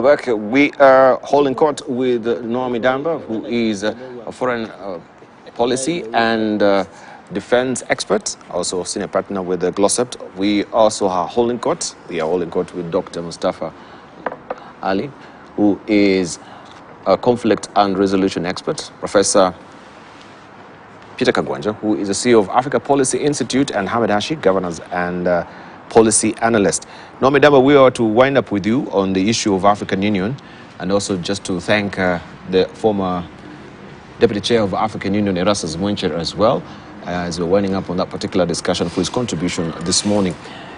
Welcome back. We are holding court with Naomi Damba, who is a foreign policy and defense expert, also senior partner with Glossept. We also are holding court. We are holding court with Dr. Mustafa Ali, who is a conflict and resolution expert. Professor Peter Kagwanja, who is the CEO of Africa Policy Institute, and Hamid Hashi, governors and policy analyst. Naomi Damba, we are to wind up with you on the issue of African Union, and also just to thank the former Deputy Chair of African Union, Erastus Mwencher, as well, as we're winding up on that particular discussion for his contribution this morning.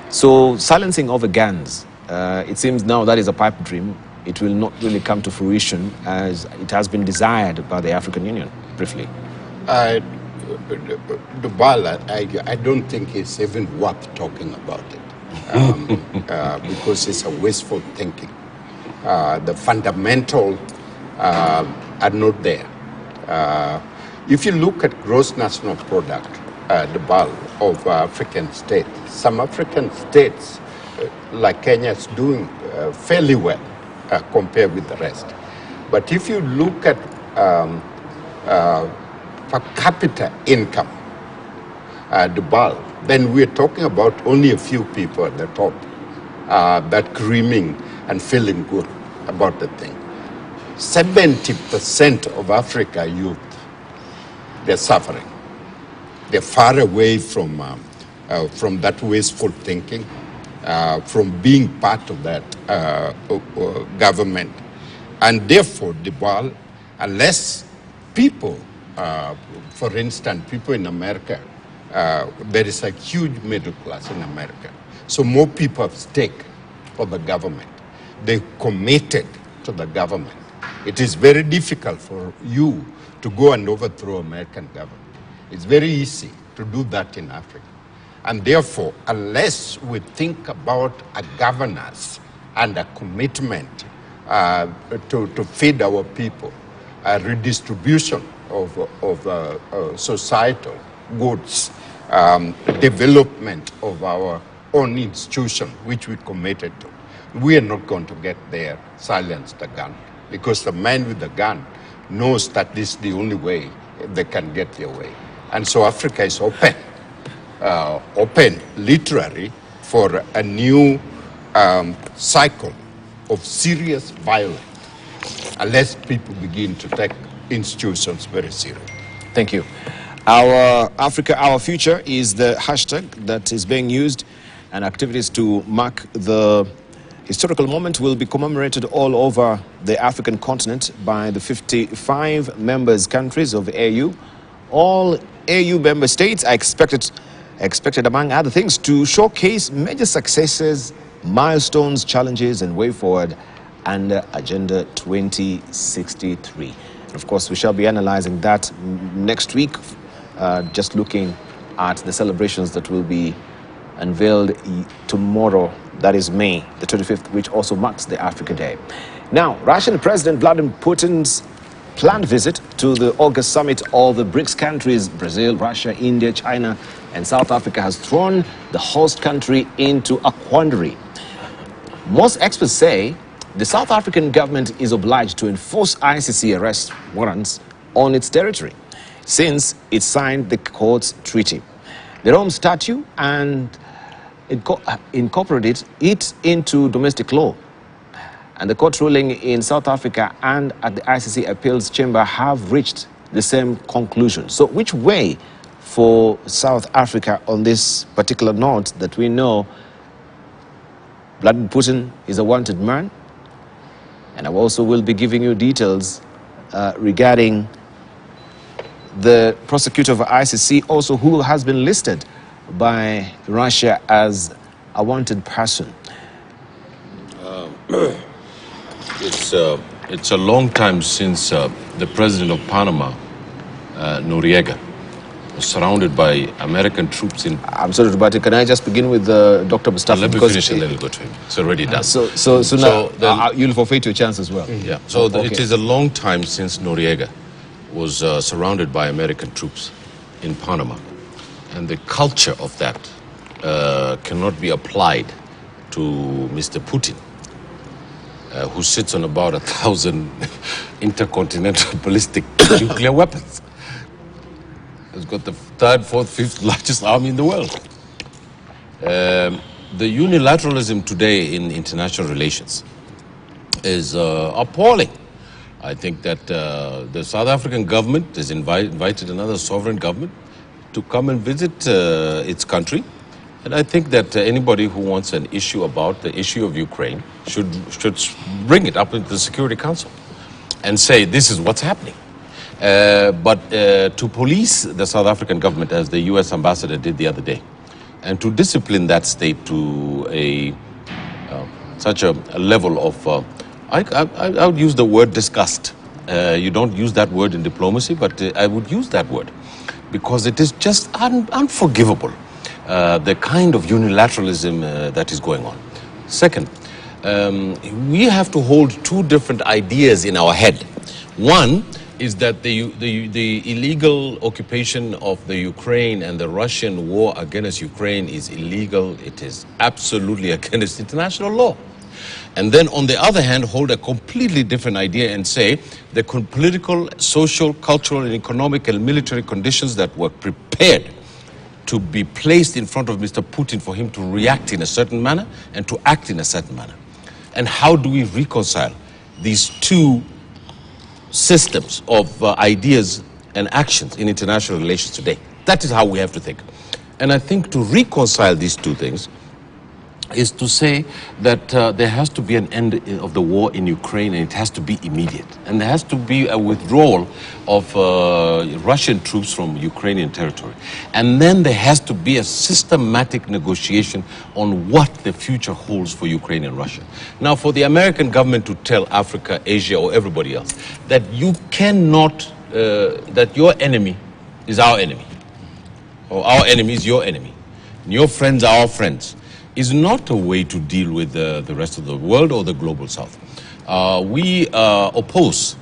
So, silencing of the guns, it seems now that is a pipe dream. It will not really come to fruition as it has been desired by the African Union. Briefly. Dubala, I don't think it's even worth talking about it because it's a wasteful thinking. The fundamental are not there. If you look at gross national product, Dubala, of African states, some African states like Kenya is doing fairly well compared with the rest. But if you look at per capita income, then we're talking about only a few people at the top that creaming and feeling good about the thing. 70% of Africa youth, they're suffering. They're far away from that wasteful thinking, from being part of that government. And therefore, unless people, for instance, people in America, there is a huge middle class in America. So more people have stake for the government. They committed to the government. It is very difficult for you to go and overthrow American government. It's very easy to do that in Africa. And therefore, unless we think about a governance and a commitment to feed our people, a redistribution of societal goods, development of our own institution, which we committed to, we are not going to get there, silence the gun. Because the man with the gun knows that this is the only way they can get their way. And so Africa is open literally, for a new cycle of serious violence, unless people begin to take institutions very serious. Thank you. Our Africa, Our Future is the hashtag that is being used, and activities to mark the historical moment will be commemorated all over the African continent by the 55 members countries of AU. All AU member states are expected, among other things, to showcase major successes, milestones, challenges, and way forward under Agenda 2063. Of course, we shall be analyzing that next week, just looking at the celebrations that will be unveiled tomorrow, that is May the 25th, which also marks the Africa Day. Now, Russian President Vladimir Putin's planned visit to the August summit of the BRICS countries, Brazil, Russia, India, China, and South Africa, has thrown the host country into a quandary. Most experts say the South African government is obliged to enforce ICC arrest warrants on its territory since it signed the court's treaty. The Rome Statute and incorporated it into domestic law. And the court ruling in South Africa and at the ICC Appeals Chamber have reached the same conclusion. So which way for South Africa on this particular note that we know Vladimir Putin is a wanted man? And I also will be giving you details regarding the prosecutor of ICC, also who has been listed by Russia as a wanted person. It's a long time since the president of Panama, Noriega, was surrounded by American troops in... I'm sorry, but can I just begin with Dr. Mustafa? Let me finish and then we'll go to him. It's already done. So now you'll forfeit your chance as well. Yeah. So it is a long time since Noriega was surrounded by American troops in Panama. And the culture of that cannot be applied to Mr. Putin. who sits on about 1,000 intercontinental ballistic nuclear weapons. It's got the third, fourth, fifth largest army in the world. The unilateralism today in international relations is appalling. I think that the South African government has invited another sovereign government to come and visit its country. And I think that anybody who wants an issue about the issue of Ukraine should bring it up into the Security Council and say, this is what's happening. But to police the South African government, as the US ambassador did the other day, and to discipline that state to such a level of, I would use the word disgust. You don't use that word in diplomacy, but I would use that word because it is just unforgivable, the kind of unilateralism that is going on. Second, we have to hold two different ideas in our head. One is that the illegal occupation of the Ukraine and the Russian war against Ukraine is illegal. It is absolutely against international law. And then on the other hand, hold a completely different idea and say the political, social, cultural, and economic and military conditions that were prepared to be placed in front of Mr. Putin for him to react in a certain manner and to act in a certain manner. And how do we reconcile these two systems of ideas and actions in international relations today? That is how we have to think. And I think to reconcile these two things is to say that there has to be an end of the war in Ukraine, and it has to be immediate. And there has to be a withdrawal of Russian troops from Ukrainian territory. And then there has to be a systematic negotiation on what the future holds for Ukraine and Russia. Now, for the American government to tell Africa, Asia, or everybody else that you cannot, that your enemy is our enemy, or our enemy is your enemy, and your friends are our friends, is not a way to deal with the rest of the world or the global south. We oppose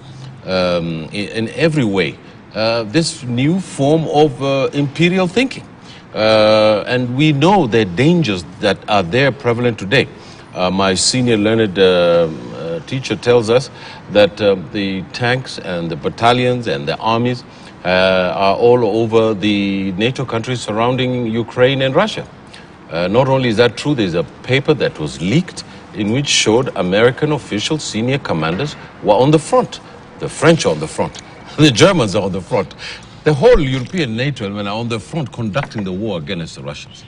in every way this new form of imperial thinking. And we know the dangers that are there prevalent today. My senior learned teacher tells us that the tanks and the battalions and the armies are all over the NATO countries surrounding Ukraine and Russia. Not only is that true, there's a paper that was leaked in which showed American official senior commanders were on the front. The French are on the front. The Germans are on the front. The whole European NATO are on the front conducting the war against the Russians.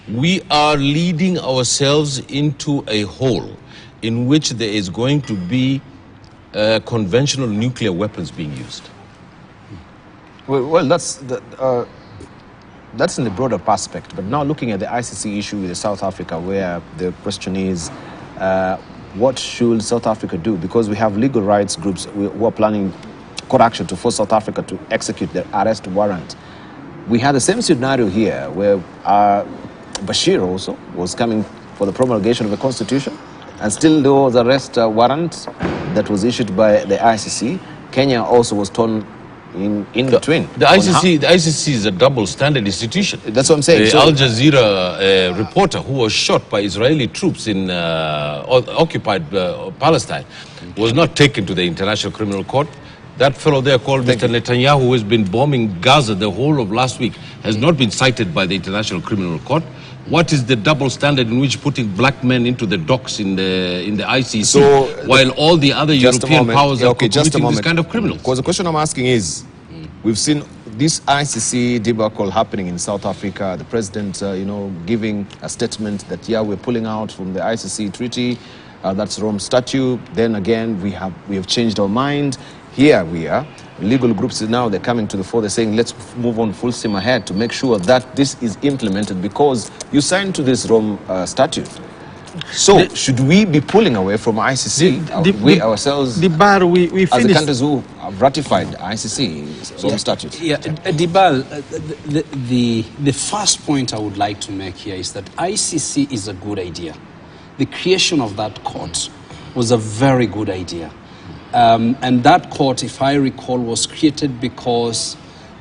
We are leading ourselves into a hole in which there is going to be conventional nuclear weapons being used. Well, that's in the broader perspective. But now looking at the ICC issue with South Africa, where the question is, what should South Africa do? Because we have legal rights groups who are planning court action to force South Africa to execute their arrest warrant. We had the same scenario here where Bashir also was coming for the promulgation of the constitution, and still there was an arrest warrant that was issued by the ICC. Kenya also was torn in between. The ICC is a double standard institution. That's what I'm saying. The Al Jazeera reporter who was shot by Israeli troops in occupied Palestine was not taken to the International Criminal Court. That fellow there called Mr. Netanyahu, who has been bombing Gaza the whole of last week, has not been cited by the International Criminal Court. What is the double standard in which putting black men into the docks in the ICC, while all the other European powers are committing this kind of criminals? Because the question I'm asking is, we've seen this ICC debacle happening in South Africa. The president, giving a statement that we're pulling out from the ICC treaty. That's Rome Statute. Then again, we have changed our mind. Here we are. Legal groups now, they're coming to the fore. They're saying, let's move on full steam ahead to make sure that this is implemented because you signed to this Rome Statute. So should we be pulling away from ICC? We ourselves, as the countries who have ratified ICC Rome Statute? Yeah, Dibal, the first point I would like to make here is that ICC is a good idea. The creation of that court was a very good idea. And that court, if I recall, was created because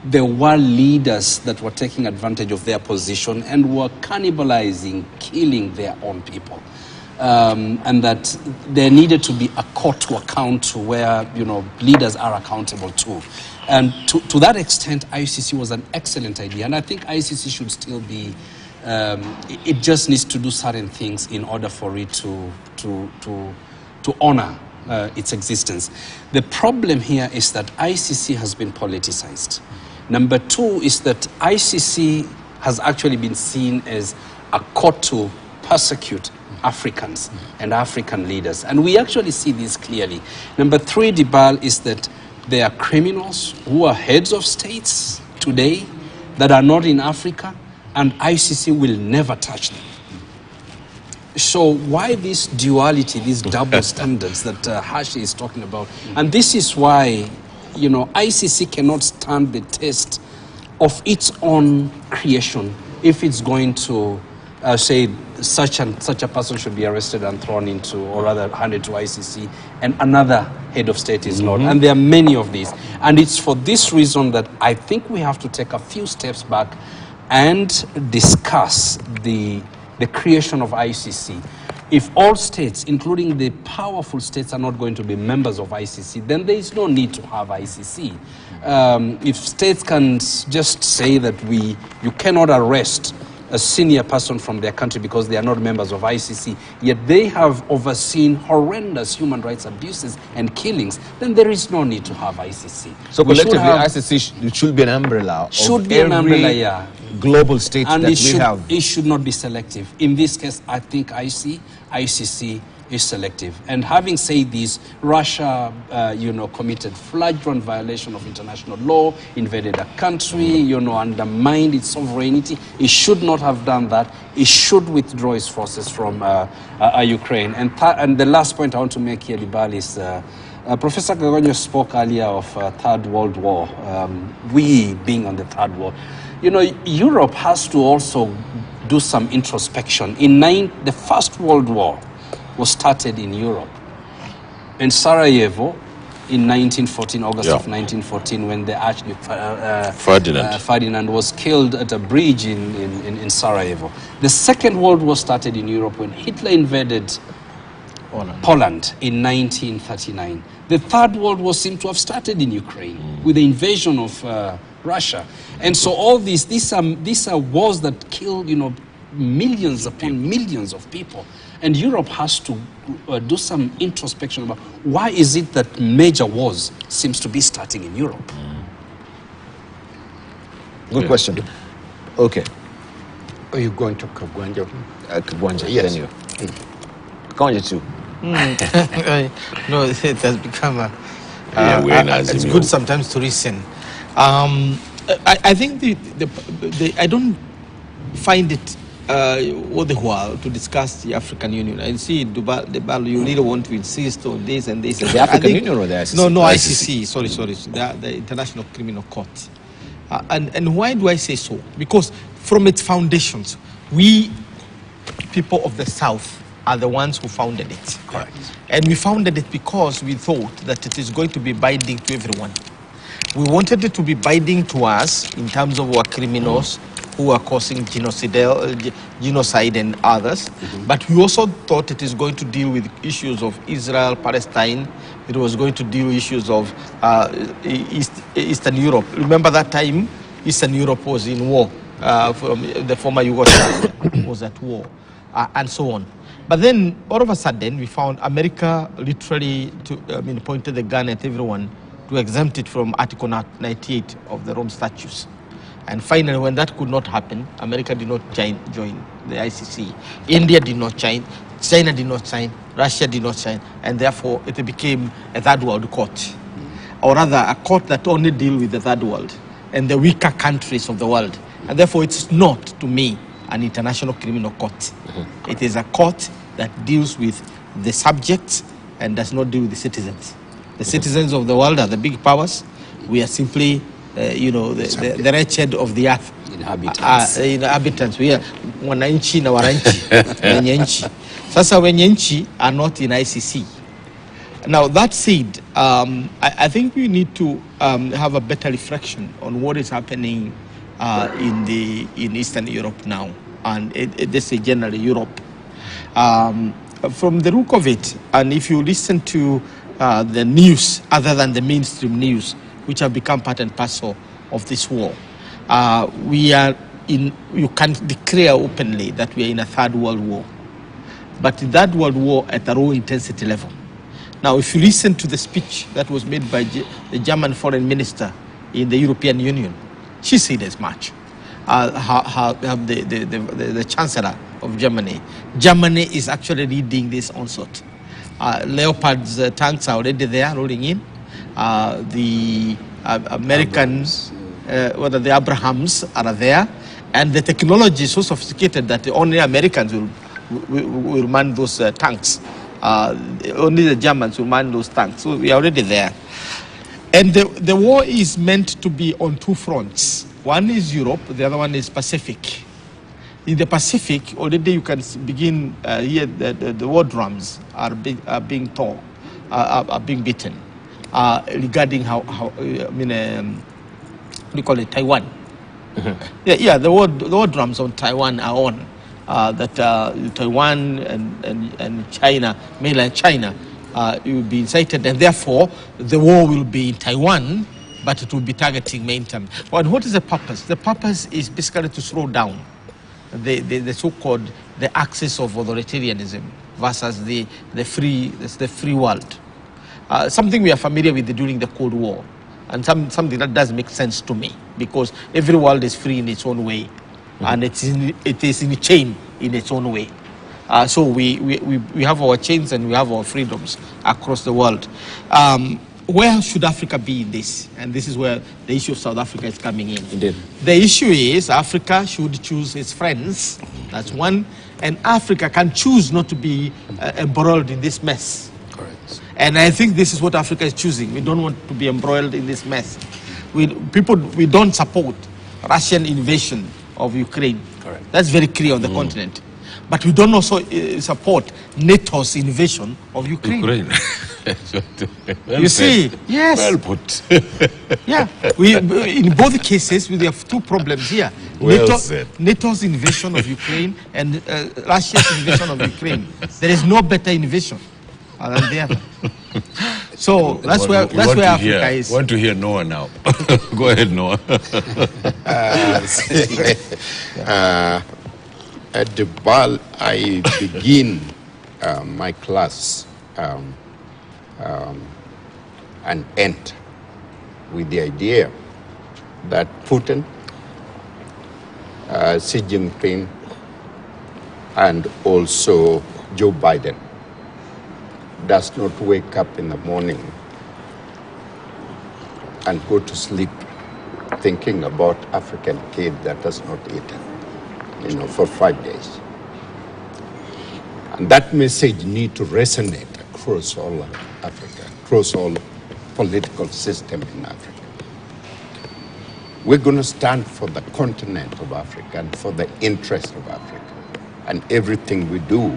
there were leaders that were taking advantage of their position and were cannibalizing, killing their own people. and that there needed to be a court to account to where, you know, leaders are accountable to. And to that extent, ICC was an excellent idea. And I think ICC should still be, it just needs to do certain things in order for it to honor its existence. The problem here is that ICC has been politicized. Number two is that ICC has actually been seen as a court to persecute Africans and African leaders. And we actually see this clearly. Number three, Dibal, is that there are criminals who are heads of states today that are not in Africa, and ICC will never touch them. So why this duality, these double standards that Hashi is talking about? And this is why, you know, ICC cannot stand the test of its own creation if it's going to say such a person should be arrested and thrown into, or rather handed to ICC, and another head of state is not. And there are many of these. And it's for this reason that I think we have to take a few steps back and discuss the creation of ICC. If all states, including the powerful states, are not going to be members of ICC, then there is no need to have ICC. If states can just say that you cannot arrest a senior person from their country because they are not members of ICC, yet they have overseen horrendous human rights abuses and killings, then there is no need to have ICC. So collectively, ICC should be an umbrella should of be an umbrella, yeah. global state And that it we should, have. it should not be selective. In this case, I think ICC is selective. And having said this, Russia, committed flagrant violation of international law, invaded a country, undermined its sovereignty. It should not have done that. It should withdraw its forces from Ukraine. And the last point I want to make here, Dibal, is Professor Gagonyo spoke earlier of Third World War, we being on the Third World. Europe has to also do some introspection. The First World War was started in Europe. In Sarajevo, in 1914, August of 1914, when the Archduke Ferdinand was killed at a bridge in Sarajevo. The Second World War started in Europe when Hitler invaded Poland in 1939. The Third World War seemed to have started in Ukraine with the invasion of Russia. And so all these are wars that killed, millions upon millions of people. And Europe has to do some introspection about why is it that major wars seems to be starting in Europe. Good question. Okay. Are you going to Kagwanja? Kagwanja, Yes. then you. Kagwanja too. No, it has become it's Nazim, good sometimes to listen. I think I don't find it worthwhile to discuss the African Union. I see, Dibal, you really want to insist on this and this. The African Union or the ICC? No, ICC. Sorry. The International Criminal Court. And why do I say so? Because from its foundations, we, people of the South, are the ones who founded it. Correct. And we founded it because we thought that it is going to be binding to everyone. We wanted it to be binding to us in terms of our criminals who are causing genocide and others. But we also thought it is going to deal with issues of Israel, Palestine. It was going to deal with issues of Eastern Europe. Remember that time Eastern Europe was in war. The former Yugoslavia was at war, and so on. But then all of a sudden we found America literally pointed the gun at everyone to exempt it from Article 98 of the Rome Statutes. And finally, when that could not happen, America did not join the ICC. India did not join, China did not sign, Russia did not sign, and therefore it became a third world court. Or rather, a court that only deals with the third world and the weaker countries of the world. And therefore, it's not, to me, an international criminal court. It is a court that deals with the subjects and does not deal with the citizens. The citizens of the world are the big powers. We are simply, the wretched of the earth. Inhabitants. We are wananchi na waranchi. Wenye nchi. Sasa wenye nchi are not in ICC. Now, that said, I think we need to have a better reflection on what is happening in Eastern Europe now, and this is generally Europe. from the look of it, and if you listen to the news other than the mainstream news, which have become part and parcel of this war, we are in, you can declare openly that we are in a third world war, but in that world war at a low intensity level. Now, if you listen to the speech that was made by the German foreign minister in the European Union, she said as much. The Chancellor of Germany. Germany is actually leading this onslaught. Leopard's tanks are already there, rolling in. The Americans, the Abrahams are there. And the technology is so sophisticated that only Americans will man those tanks. Only the Germans will man those tanks. So we are already there. And the war is meant to be on two fronts. One is Europe, the other one is Pacific. In the Pacific, already you can begin here the war drums are being torn, are being beaten regarding how I mean, what do you call it, Taiwan? Yeah, the war drums on Taiwan are on. That Taiwan and China, mainland China, will be incited, and therefore the war will be in Taiwan, but it will be targeting mainland. But what is the purpose? The purpose is basically to slow down the so-called the axis of authoritarianism versus the free world. Something we are familiar with during the Cold War, and something that does make sense to me, because every world is free in its own way, and it is in a chain in its own way. So we have our chains and we have our freedoms across the world. Where should Africa be in this? And this is where the issue of South Africa is coming in. Indeed. The issue is Africa should choose its friends. That's one. And Africa can choose not to be embroiled in this mess. Correct. And I think this is what Africa is choosing. We don't want to be embroiled in this mess. We don't support Russian invasion of Ukraine. Correct. That's very clear on the continent. But we don't also support NATO's invasion of Ukraine. Well You said. see, yes. Well put. Yeah, in both cases, we have two problems here. Well said. NATO's invasion of Ukraine and Russia's invasion of Ukraine. There is no better invasion than the other. So that's where Africa is. Want to hear Noah now? Go ahead, Noah. At the ball, I begin my class and end with the idea that Putin, Xi Jinping, and also Joe Biden does not wake up in the morning and go to sleep thinking about African kid that has not eaten, for 5 days. And that message needs to resonate across all of Africa, across all political system in Africa. We're going to stand for the continent of Africa and for the interest of Africa. And everything we do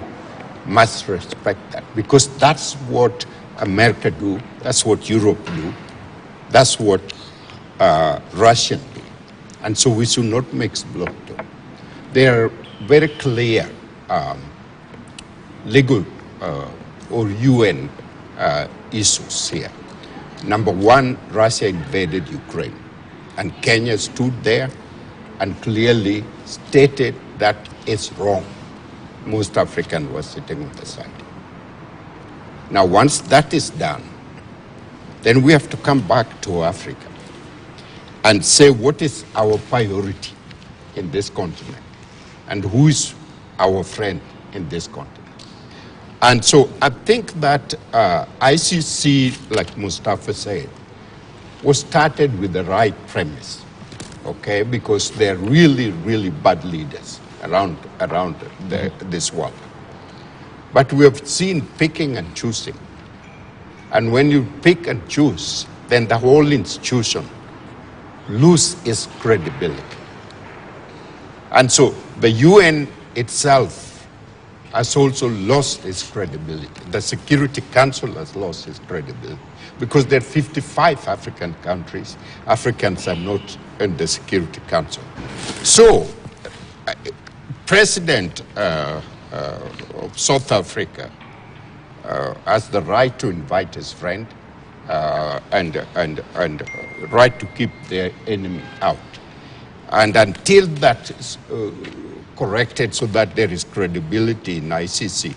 must respect that, because that's what America do, that's what Europe do, that's what Russia do. And so we should not mix blood too. There are very clear legal or UN issues here. Number one, Russia invaded Ukraine, and Kenya stood there and clearly stated that it's wrong. Most Africans were sitting on the side. Now, once that is done, then we have to come back to Africa and say what is our priority in this continent and who is our friend in this continent. And so I think that ICC, like Mustafa said, was started with the right premise, okay? Because they're really, really bad leaders around this world. But we have seen picking and choosing. And when you pick and choose, then the whole institution loses its credibility. And so the UN itself has also lost its credibility. The Security Council has lost its credibility because there are 55 African countries. Africans are not in the Security Council. So, President of South Africa has the right to invite his friend and right to keep their enemy out. And until that is corrected so that there is credibility in ICC,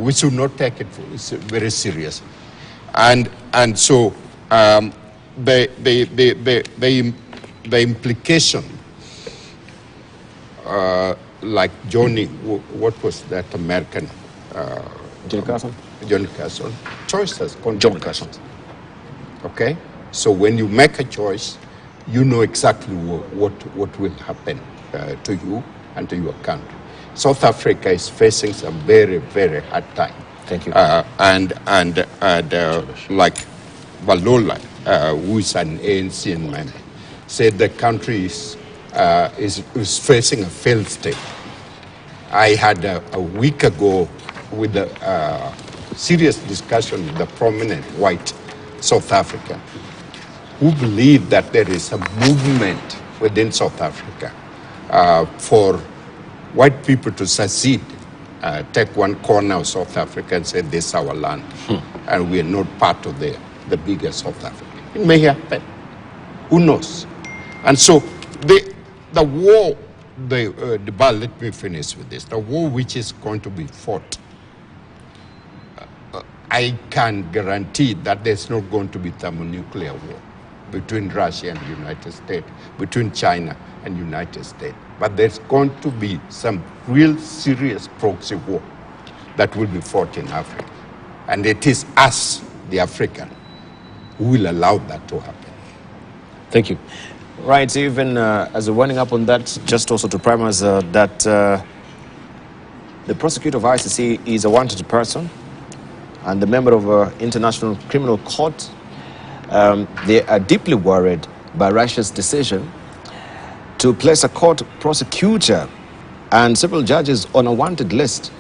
we should not take it very seriously. And so the implication, like Johnny, what was that American? Johnny Carson? Johnny Carson. Choices. John Carson. Okay? So when you make a choice, you know exactly what will happen to you and to your country. South Africa is facing some very, very hard time. Thank you. And like Valola, who is an ANC member, said the country is facing a failed state. I had a week ago with a serious discussion with a prominent white South African who believe that there is a movement within South Africa for white people to succeed, take one corner of South Africa and say, this is our land, and we are not part of the bigger South Africa. It may happen. Who knows? And so the war, let me finish with this. The war which is going to be fought, I can guarantee that there's not going to be thermonuclear war between Russia and the United States, between China and United States. But there's going to be some real serious proxy war that will be fought in Africa. And it is us, the African, who will allow that to happen. Thank you. Right, even as we're winding up on that, just also to prime us that the prosecutor of ICC is a wanted person and the member of an international criminal court. They are deeply worried by Russia's decision to place a court prosecutor and several judges on a wanted list.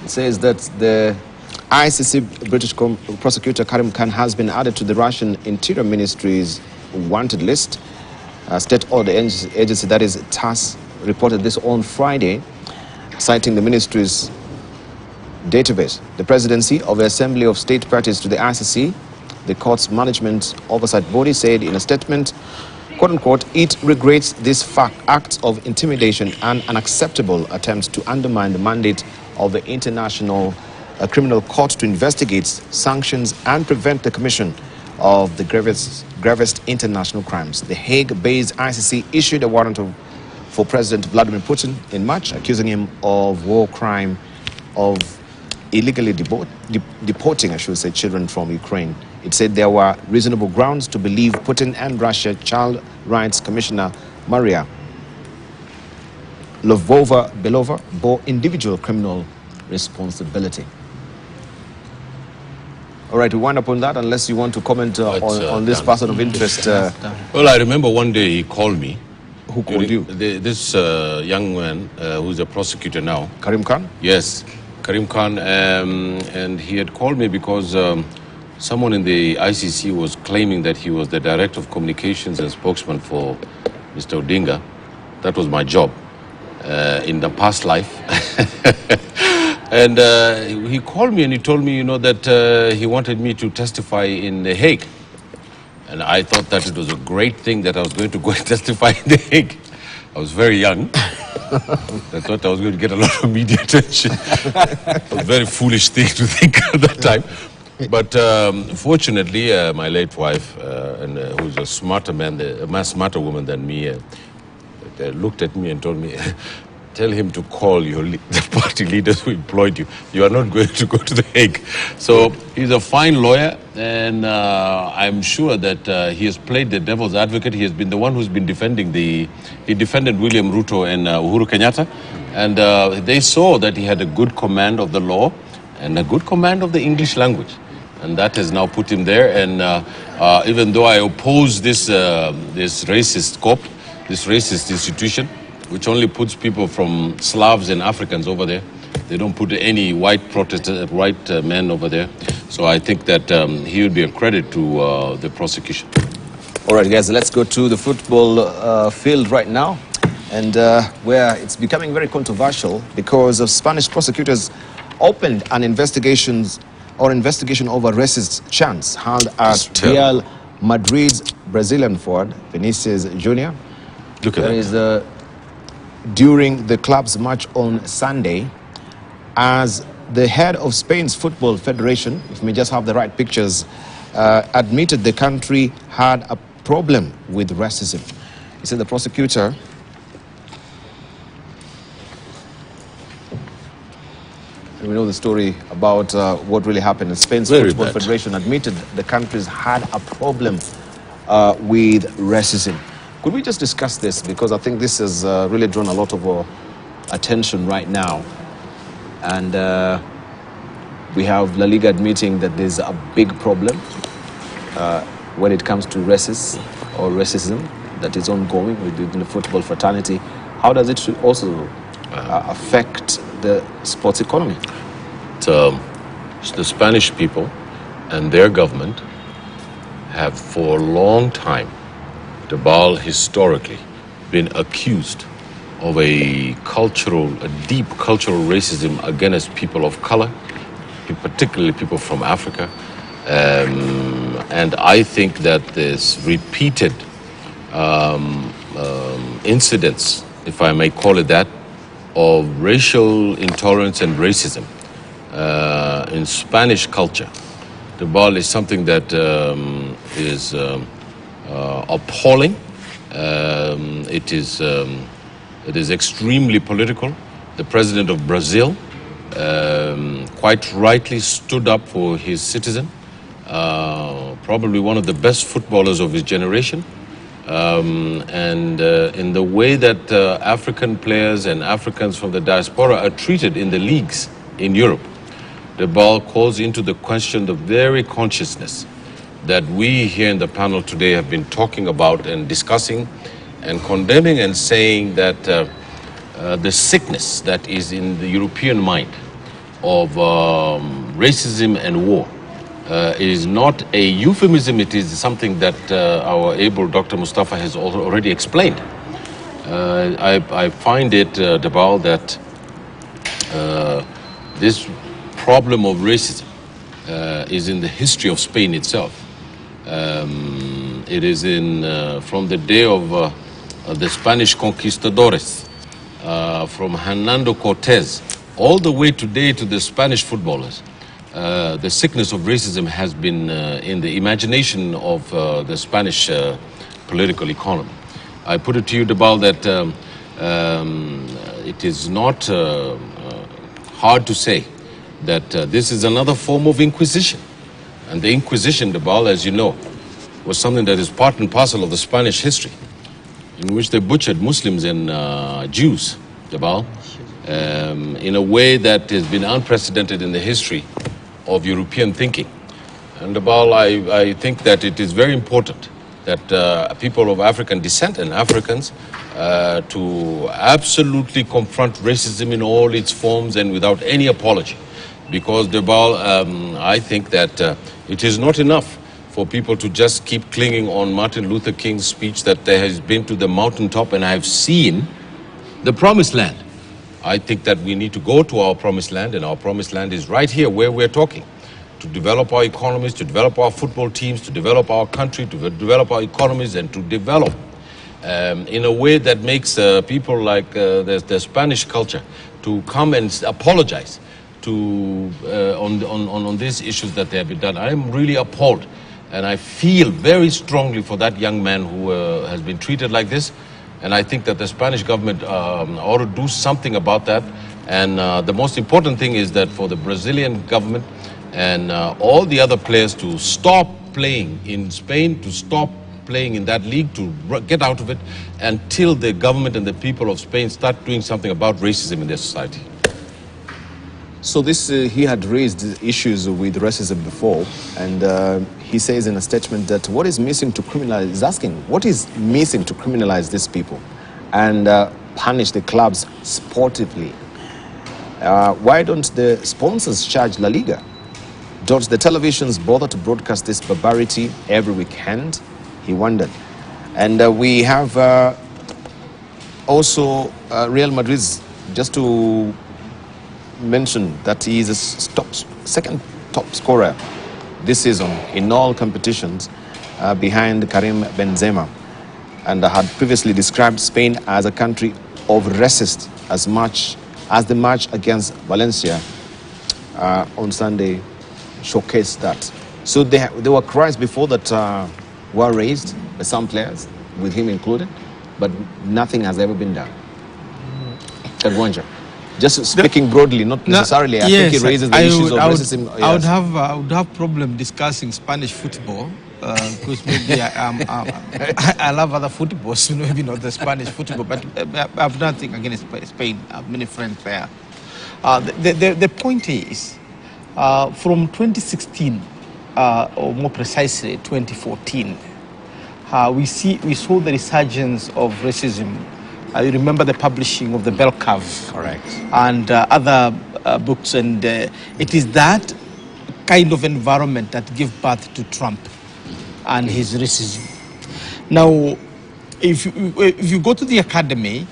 It says that the ICC British prosecutor Karim Khan has been added to the Russian Interior Ministry's wanted list. State-owned agency, that is TASS, reported this on Friday, citing the ministry's database. The presidency of the Assembly of State Parties to the ICC, the court's management oversight body, said in a statement, quote-unquote, it regrets this act of intimidation and unacceptable attempts to undermine the mandate of the International Criminal Court to investigate sanctions and prevent the commission of the gravest international crimes. The Hague-based ICC issued a warrant for President Vladimir Putin in March, accusing him of war crime of illegally deporting, I should say, children from Ukraine. It said there were reasonable grounds to believe Putin and Russia Child Rights Commissioner Maria Lvova-Belova bore individual criminal responsibility. All right, we wind up on that, unless you want to comment on this person of interest. Well, I remember one day he called me. Who called you? This young man who's a prosecutor now. Karim Khan? Yes, Karim Khan. And he had called me because someone in the ICC was claiming that he was the director of communications and spokesman for Mr. Odinga. That was my job in the past life. And he called me and he told me, you know, that he wanted me to testify in The Hague. And I thought that it was a great thing that I was going to go and testify in The Hague. I was very young. I thought I was going to get a lot of media attention. It was a very foolish thing to think at that time. But fortunately, my late wife, who's a smarter man, a much smarter woman than me, looked at me and told me, tell him to call the party leaders who employed you. You are not going to go to The Hague. So he's a fine lawyer, and I'm sure that he has played the devil's advocate. He has been the one who's been defending he defended William Ruto and Uhuru Kenyatta. And they saw that he had a good command of the law and a good command of the English language. And that has now put him there. And even though I oppose this racist corp, this racist institution, which only puts people from Slavs and Africans over there. They don't put any white men over there. So I think that he would be a credit to the prosecution. All right, guys, let's go to the football field right now, and where it's becoming very controversial because of Spanish prosecutors opened an investigation or investigation over racist chants held at terrible. Real Madrid's Brazilian forward, Vinicius Junior. Look at There that. is during the club's match on Sunday, as the head of Spain's Football Federation, if we just have the right pictures, admitted the country had a problem with racism. He said the prosecutor we know the story about what really happened. Spain's Very Football bad. Federation admitted the countries had a problem with racism. Could we just discuss this? Because I think this has really drawn a lot of attention right now. And we have La Liga admitting that there's a big problem when it comes to racism that is ongoing within the football fraternity. How does it also affect the sports economy? The Spanish people and their government have for a long time, historically, been accused of a deep cultural racism against people of color, particularly people from Africa. And I think that this repeated incidents, if I may call it that, of racial intolerance and racism in Spanish culture, is something that is appalling. It is extremely political. The president of Brazil quite rightly stood up for his citizen, probably one of the best footballers of his generation. And in the way that African players and Africans from the diaspora are treated in the leagues in Europe, the ball calls into the question the very consciousness that we here in the panel today have been talking about and discussing and condemning and saying that the sickness that is in the European mind of racism and war is not a euphemism. It is something that our able Dr. Mustafa has already explained. I find it, Debal, that this problem of racism is in the history of Spain itself. It is from the day of the Spanish conquistadores, from Hernando Cortez, all the way today to the Spanish footballers. The sickness of racism has been in the imagination of the Spanish political economy. I put it to you, Debal, that it is not hard to say that this is another form of inquisition. And the Inquisition, Debal, as you know, was something that is part and parcel of the Spanish history, in which they butchered Muslims and Jews, Debal, in a way that has been unprecedented in the history of European thinking. And Debal, I think that it is very important that people of African descent and Africans to absolutely confront racism in all its forms and without any apology. Because, Debal, I think that it is not enough for people to just keep clinging on Martin Luther King's speech that there has been to the mountaintop and I have seen the promised land. I think that we need to go to our promised land, and our promised land is right here where we're talking, to develop our economies, to develop our football teams, to develop our country, to develop our economies, and to develop in a way that makes people like the Spanish culture to come and apologize to on these issues that they have been done. I am really appalled, and I feel very strongly for that young man who has been treated like this. And I think that the Spanish government ought to do something about that. And the most important thing is that for the Brazilian government and all the other players to stop playing in Spain, to stop playing in that league, to get out of it until the government and the people of Spain start doing something about racism in their society. So this, he had raised issues with racism before, and he says in a statement that what is missing to criminalize, he's asking, what is missing to criminalize these people and punish the clubs sportively? Why don't the sponsors charge La Liga? Don't the televisions bother to broadcast this barbarity every weekend? He wondered. And we have also Real Madrid's, just to mention that he is a second top scorer this season in all competitions behind Karim Benzema, and had previously described Spain as a country of racists as much as the match against Valencia on Sunday showcased that. So there were cries before that were raised by some players, with him included, but nothing has ever been done. Kagwanja, just speaking broadly, not necessarily. I think it raises the issues of racism. I would have problem discussing Spanish football because maybe I love other footballs, maybe not the Spanish football, but I have nothing against Spain. I have many friends there. The point is, from 2016, or more precisely 2014, we saw the resurgence of racism. You remember the publishing of the Bell Curve, correct, and other books, and it is that kind of environment that gave birth to Trump and his racism. Now, if you go to the academy,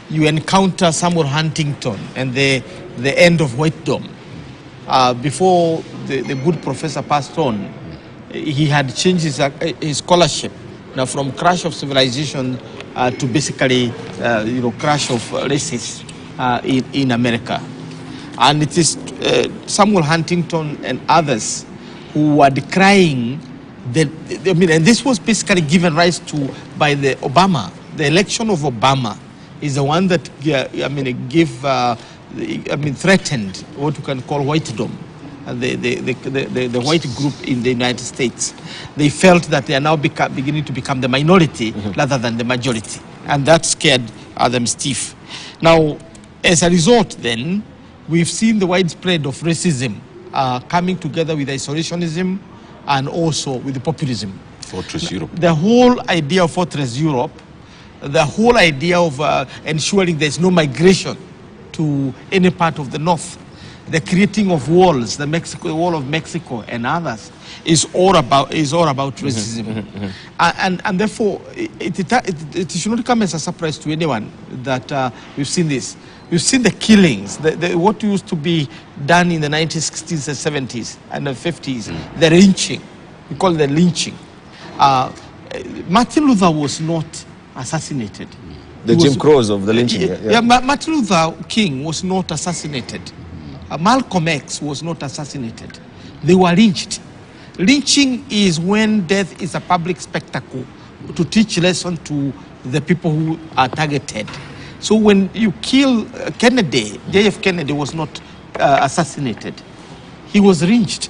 you encounter Samuel Huntington and the end of Whitedom. Before the good professor passed on, he had changed his scholarship now from Crash of Civilization to basically, Crash of Races in America. And it is Samuel Huntington and others who were decrying and this was basically given rise to by the Obama. The election of Obama is the one that threatened what we can call whitedom, the white group in the United States. They felt that they are now beginning to become the minority rather than the majority, and that scared them stiff. Now, as a result, then we've seen the widespread of racism coming together with isolationism and also with the populism. Fortress Europe. The whole idea of Fortress Europe, the whole idea of ensuring there's no migration to any part of the north, the creating of walls, the wall of Mexico and others, is all about racism. And therefore, it should not come as a surprise to anyone that we've seen this. We've seen the killings, what used to be done in the 1960s and 70s and the 50s, the lynching. We call it the lynching. Martin Luther was not assassinated. The Jim Crows of the lynching. Martin Luther King was not assassinated. Malcolm X was not assassinated. They were lynched. Lynching is when death is a public spectacle to teach lesson to the people who are targeted. So when you kill Kennedy, J.F. Kennedy was not assassinated. He was lynched.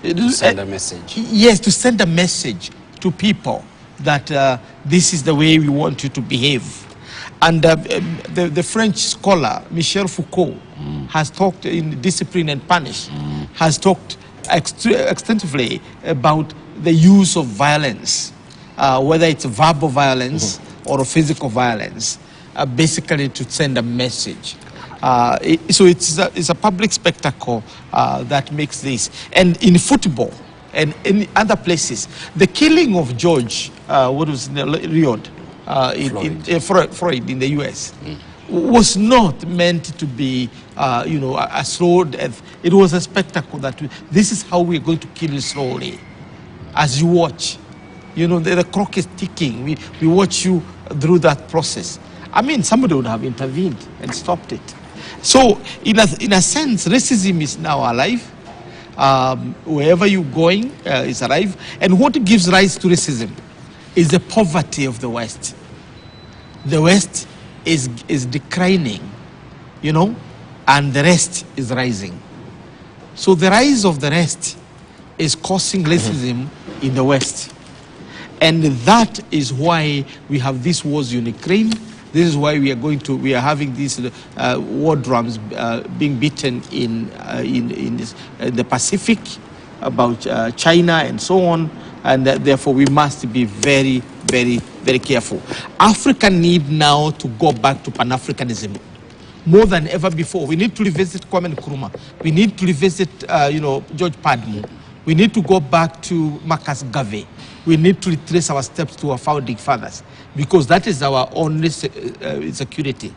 To send a message. Yes, to send a message to people that this is the way we want you to behave. And the French scholar Michel Foucault has talked in Discipline and Punish, has talked extensively about the use of violence, whether it's verbal violence or physical violence, basically to send a message. So it's a public spectacle that makes this. And in football and in other places, the killing of George, Floyd in the U.S., was not meant to be, a slow death. It was a spectacle that this is how we're going to kill you slowly. As you watch, the clock is ticking. We watch you through that process. I mean, somebody would have intervened and stopped it. So, in a sense, racism is now alive. Wherever you're going is alive. And what gives rise to racism is the poverty of the West. The West is declining, and the rest is rising. So the rise of the rest is causing racism in the West. And that is why we have these wars in Ukraine. This is why we are having these war drums being beaten in the Pacific about China and so on. And therefore we must be very, very, very careful. Africa need now to go back to Pan-Africanism more than ever before. We need to revisit Kwame Nkrumah. We need to revisit, George Padmo. We need to go back to Marcus Garvey. We need to retrace our steps to our founding fathers, because that is our only security.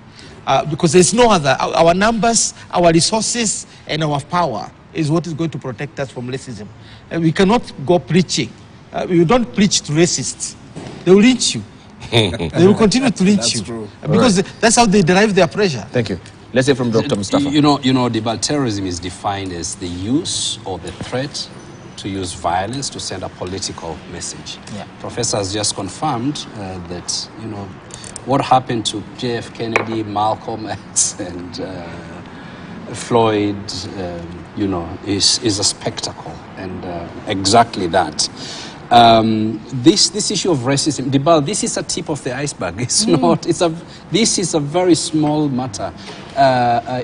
Because there's no other. Our numbers, our resources, and our power is what is going to protect us from racism. And we cannot go preaching. You don't preach to racists. They will lynch you. They will continue to lynch you. True. Because that's how they derive their pressure. Thank you. Let's hear from Dr. Mustafa. You know, Dibal, terrorism is defined as the use or the threat to use violence to send a political message. Yeah. Professor has just confirmed that, what happened to J.F. Kennedy, Malcolm X, and Floyd, is a spectacle, and exactly that. This issue of racism, Dibal, this is a tip of the iceberg. It's not. This is a very small matter.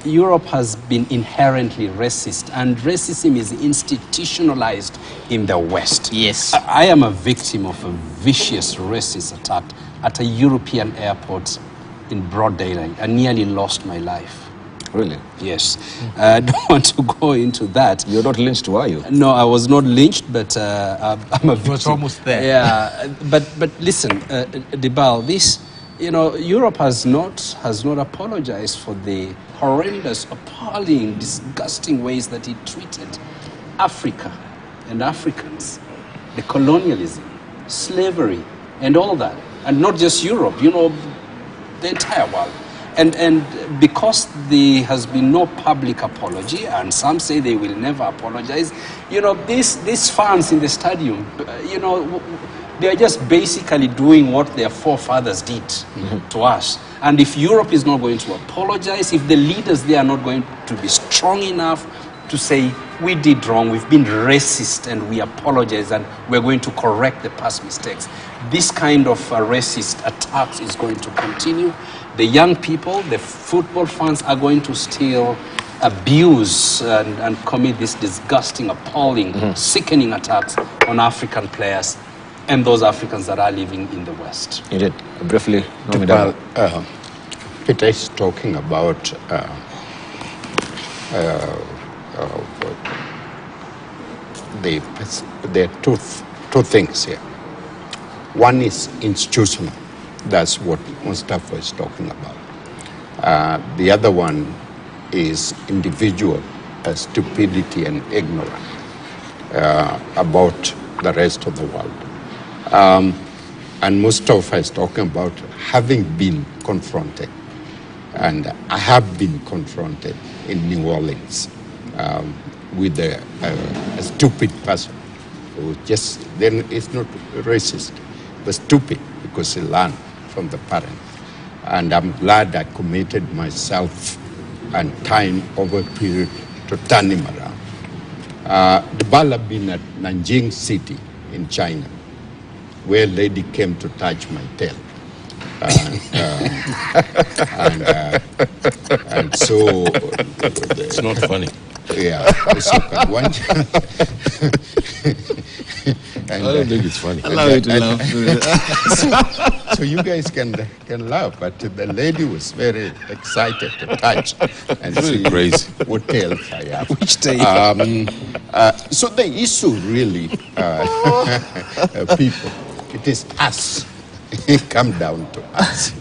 Europe has been inherently racist, and racism is institutionalized in the West. Yes. I am a victim of a vicious racist attack at a European airport in broad daylight. I nearly lost my life. Really? Yes. I don't want to go into that. You're not lynched, were you? No, I was not lynched, but I'm a victim. It was almost there. Yeah, but listen, Dibal, this, Europe has not apologized for the horrendous, appalling, disgusting ways that it treated Africa and Africans, the colonialism, slavery, and all that, and not just Europe. The entire world. And because there has been no public apology, and some say they will never apologize, these fans in the stadium, they are just basically doing what their forefathers did to us. And if Europe is not going to apologize, if the leaders there are not going to be strong enough to say, we did wrong, we've been racist, and we apologize, and we're going to correct the past mistakes, this kind of racist attacks is going to continue. The young people, the football fans, are going to still abuse and commit these disgusting, appalling, sickening attacks on African players and those Africans that are living in the West. You did. Briefly, Well, Peter is talking about there are two things here. One is institutional. That's what Mustafa is talking about. The other one is individual stupidity and ignorance about the rest of the world. And Mustafa is talking about having been confronted. And I have been confronted in New Orleans with a stupid person who then it's not racist, but stupid because he learned from the parent. And I'm glad I committed myself and time over a period to turn him around. The ball had been at Nanjing City in China, where a lady came to touch my tail. And so... It's not funny. Yeah. So I don't think it's funny. Allow you to laugh. So you guys can laugh, but the lady was very excited to touch and Really see crazy. what tails I have. Which day? So the issue really, people, it is us. It comes down to us.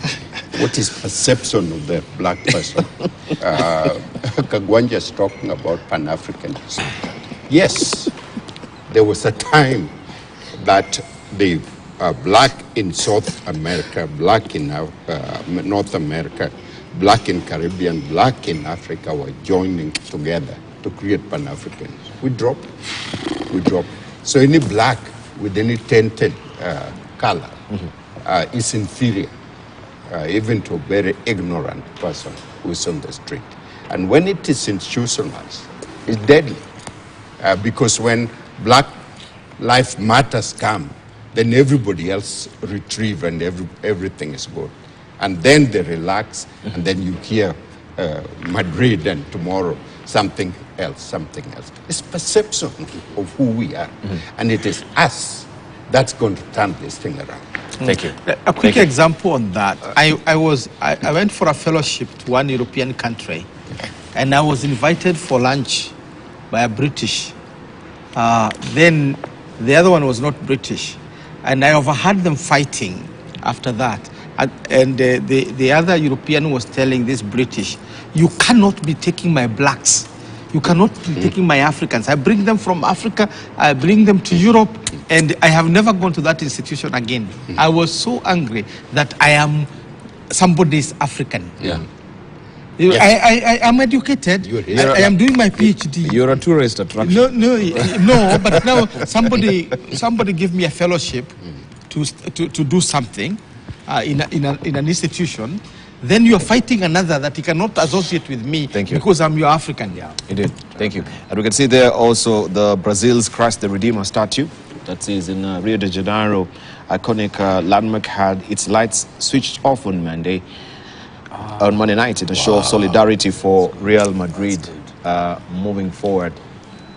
What is perception of the black person? Kagwanja is talking about Pan-Africanism. Yes, there was a time that the black in South America, black in North America, black in Caribbean, black in Africa were joining together to create Pan-Africanism. We dropped. So any black with any tinted color is inferior, even to a very ignorant person who is on the street. And when it is institutionalized, it's deadly. Because when Black Lives Matters come, then everybody else retrieve and everything is good. And then they relax, and then you hear Madrid and tomorrow something else. It's perception of who we are. And it is us that's going to turn this thing around. Thank you. A quick example on that. I went for a fellowship to one European country, and I was invited for lunch by a British. Then the other one was not British, and I overheard them fighting after that. And the other European was telling this British, "You cannot be taking my blacks You cannot be taking my Africans. I bring them from Africa, I bring them to Europe, and I have never gone to that institution again. I was so angry that I am somebody's African. Yeah. I am educated. I am doing my PhD. You're a tourist attraction. No, but now somebody give me a fellowship to do something in an institution. Then you're fighting another that he cannot associate with me. Thank you. Because I'm your African. Yeah. Indeed. Thank you. And we can see there also the Brazil's Christ the Redeemer statue that is in Rio de Janeiro. Iconic landmark had its lights switched off on Monday night in a show of solidarity for Real Madrid moving forward.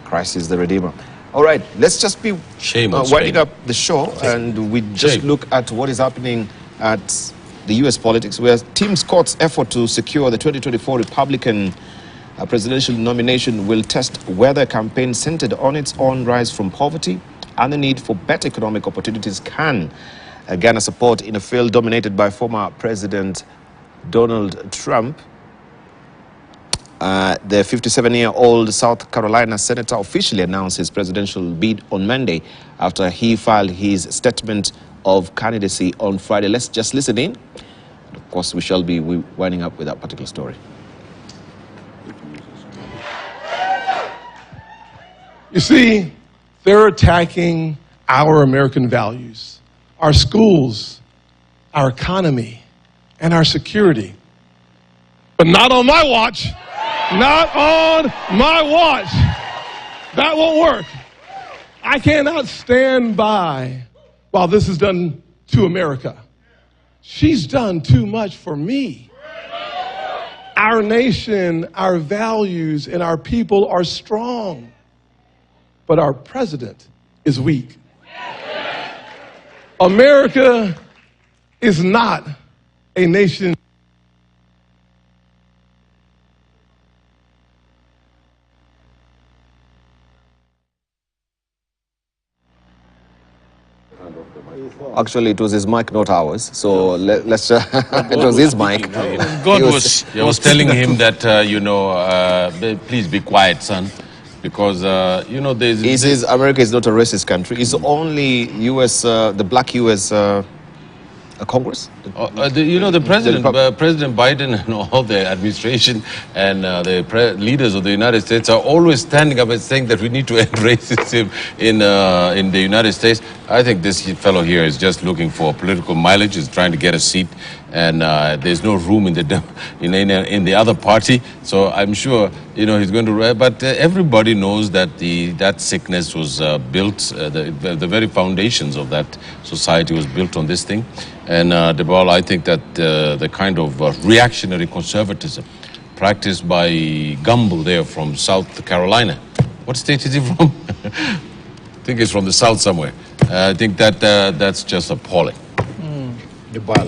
Christ is the Redeemer. All right, let's just be winding up the show, and we just look at what is happening at the U.S. politics, where Tim Scott's effort to secure the 2024 Republican presidential nomination will test whether a campaign centered on its own rise from poverty and the need for better economic opportunities can garner support in a field dominated by former President Donald Trump. The 57-year-old South Carolina senator officially announced his presidential bid on Monday after he filed his statement of candidacy on Friday. Let's just listen in. And of course, we shall be winding up with that particular story. You see, they're attacking our American values, our schools, our economy, and our security. But not on my watch. Not on my watch. That won't work. I cannot stand by while this is done to America. She's done too much for me. Our nation, our values, and our people are strong, but our president is weak. America is not a nation. Actually, it was his mic, not ours. So let's. It was his mic. God was telling him that please be quiet, son, because there's. He says America is not a racist country. It's only U.S. The black U.S. Congress. The President Biden and all the administration and the leaders of the United States are always standing up and saying that we need to end racism in the United States. I think this fellow here is just looking for political mileage. He's trying to get a seat, and there's no room in the other party. So I'm sure he's going to. But everybody knows that that sickness was built. The very foundations of that society was built on this thing. And Debol, I think that the kind of reactionary conservatism practiced by Gumbo there from South Carolina. What state is he from? I think he's from the South somewhere. I think that that's just appalling.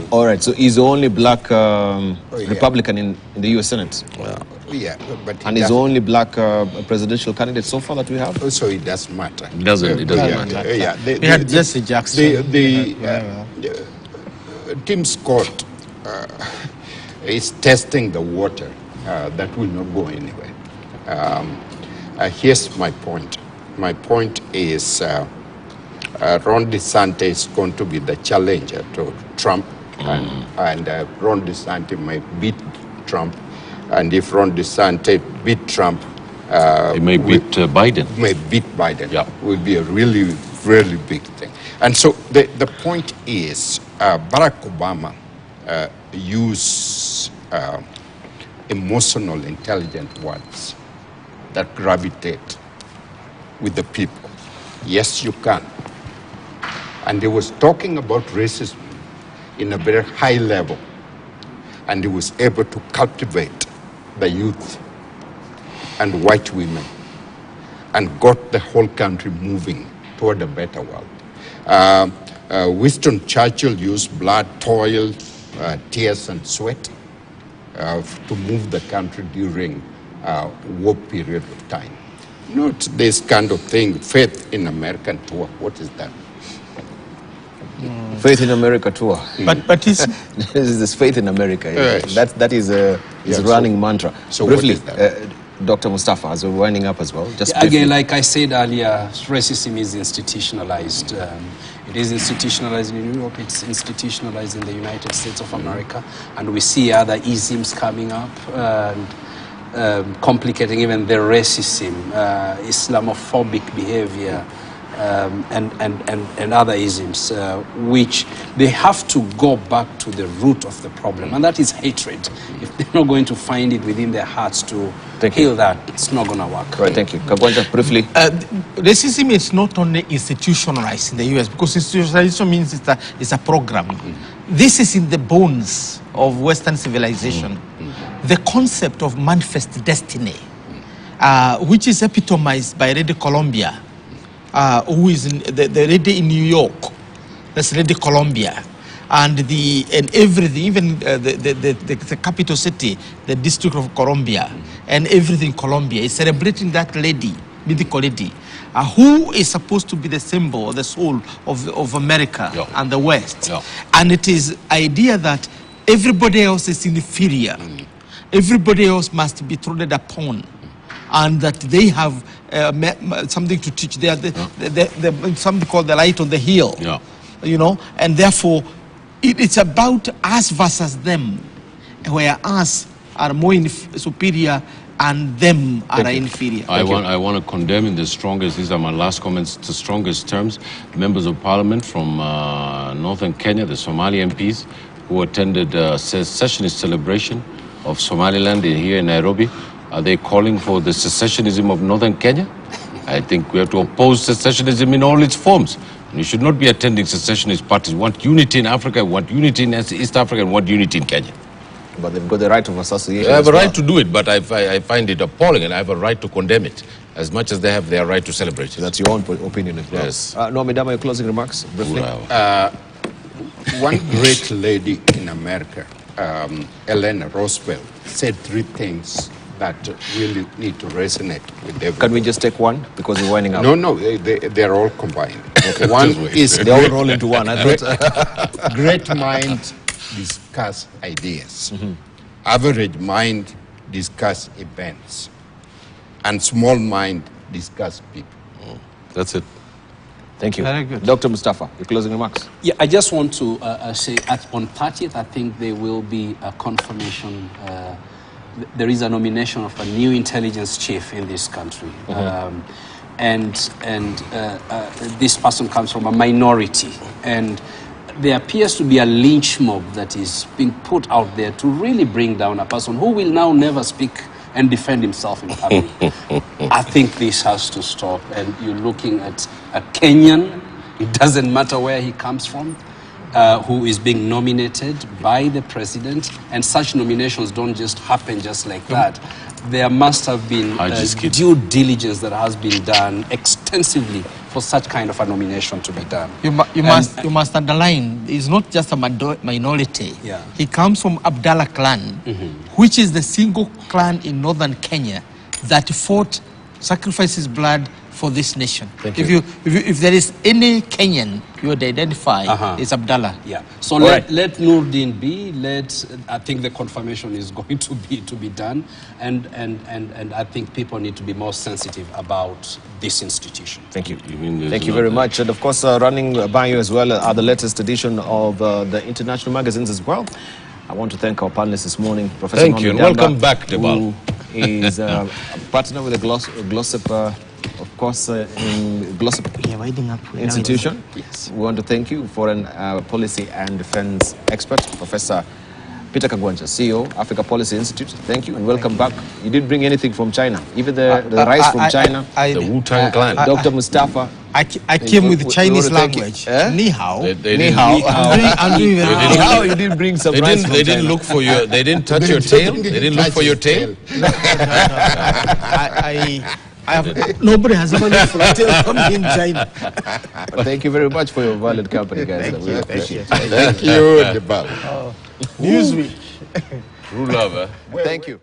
All right, so he's the only black Republican in the U.S. Senate. Yeah, but and he's the only black presidential candidate so far that we have. So it doesn't matter. It doesn't matter. Yeah, we had Jesse Jackson. Tim Scott is testing the water. That will not go anywhere. Here's my point. My point is Ron DeSantis is going to be the challenger to Trump, and Ron DeSantis might beat Trump. And if Ron DeSantis beat Trump, he may beat Biden. May beat Biden. Yeah. Will be a really, really big thing. And so the point is, Barack Obama used emotional, intelligent words that gravitate with the people. Yes, you can. And he was talking about racism in a very high level. And he was able to cultivate the youth and white women and got the whole country moving toward a better world. Winston Churchill used blood, toil, tears, and sweat to move the country during a war period of time. Not this kind of thing, faith in American tour. What is that? Faith in America tour. But it's this is faith in America. Yes. That is his running mantra. So briefly, what is that? Dr. Mustafa, as we're winding up as well. Just Again, briefly. like I said earlier, racism is institutionalized. It is institutionalized in Europe, it's institutionalized in the United States of America, and we see other isms coming up and complicating even the racism, Islamophobic behavior, and other isms, which they have to go back to the root of the problem, and that is hatred. If they're not going to find it within their hearts to heal that, it's not going to work. Right, thank you. Kagwanja, briefly. Racism is not only institutionalized in the US, because institutionalization means it's a program. This is in the bones of Western civilization. The concept of manifest destiny, which is epitomized by Lady Columbia, who is in the lady in New York. That's Lady Columbia. And everything, even the capital city, the District of Columbia, and everything Columbia is celebrating that lady, mythical lady, who is supposed to be the symbol or the soul of America and the West. And it is idea that everybody else is inferior. Everybody else must be trodden upon, and that they have something to teach. They are something called the light on the hill. You know, and therefore it's about us versus them, where us are more superior and them are inferior. I want to condemn in the strongest, these are my last comments, the strongest terms, members of parliament from northern Kenya, the Somali MPs, who attended a secessionist celebration of Somaliland here in Nairobi. Are they calling for the secessionism of northern Kenya? I think we have to oppose secessionism in all its forms. And you should not be attending secessionist parties. We want unity in Africa, we want unity in East Africa, and we want unity in Kenya. But they've got the right of association. I have a right to do it, but I find it appalling, and I have a right to condemn it, as much as they have their right to celebrate it. That's your own opinion as well. Yes. No, Madam, your closing remarks, briefly. One great lady in America, Eleanor Roosevelt, said three things that really need to resonate with everyone. Can we just take one, because we're winding up? No, they're all combined. Okay. One is they all roll into one. great minds discuss ideas. Average mind discuss events. And small mind discuss people. That's it. Thank you. Very good. Dr. Mustafa, your closing remarks. Yeah, I just want to say on 30th, I think there will be a confirmation. There is a nomination of a new intelligence chief in this country. And this person comes from a minority. And there appears to be a lynch mob that is being put out there to really bring down a person who will now never speak and defend himself in public. I think this has to stop. And you're looking at a Kenyan, it doesn't matter where he comes from, who is being nominated by the president. And such nominations don't just happen just like that. There must have been due diligence that has been done extensively for such kind of a nomination to be done. You must underline, he's not just a minority. Yeah. He comes from Abdallah clan, which is the single clan in northern Kenya that fought, sacrificed his blood for this nation. If there is any Kenyan you would identify, it's Abdallah. Yeah. So let Nurdin be. I think the confirmation is going to be done, and I think people need to be more sensitive about this institution. Thank you. Thank you very much. And of course, running by you as well are the latest edition of the international magazines as well. I want to thank our panelists this morning, Professor Thank you, and welcome back, Debal. Who is a partner with the Glossop, of course, in Glossop institution. Yes. We want to thank you, foreign policy and defense expert, Professor Peter Kagwanja, CEO, Africa Policy Institute. Thank you and welcome back. You didn't bring anything from China, even the rice from China. The Wu-Tang clan. Dr. Mustafa. I came with Chinese language. Ni hao. Ni hao. Ni hao. You didn't bring some rice from They didn't China. look for your. They didn't touch your tail. They didn't look for your tail. Nobody has ever looked for a tail from me in China. Thank you very much for your valued company, guys. We appreciate it. Thank you, Debal. Newsweek. True love, Thank you.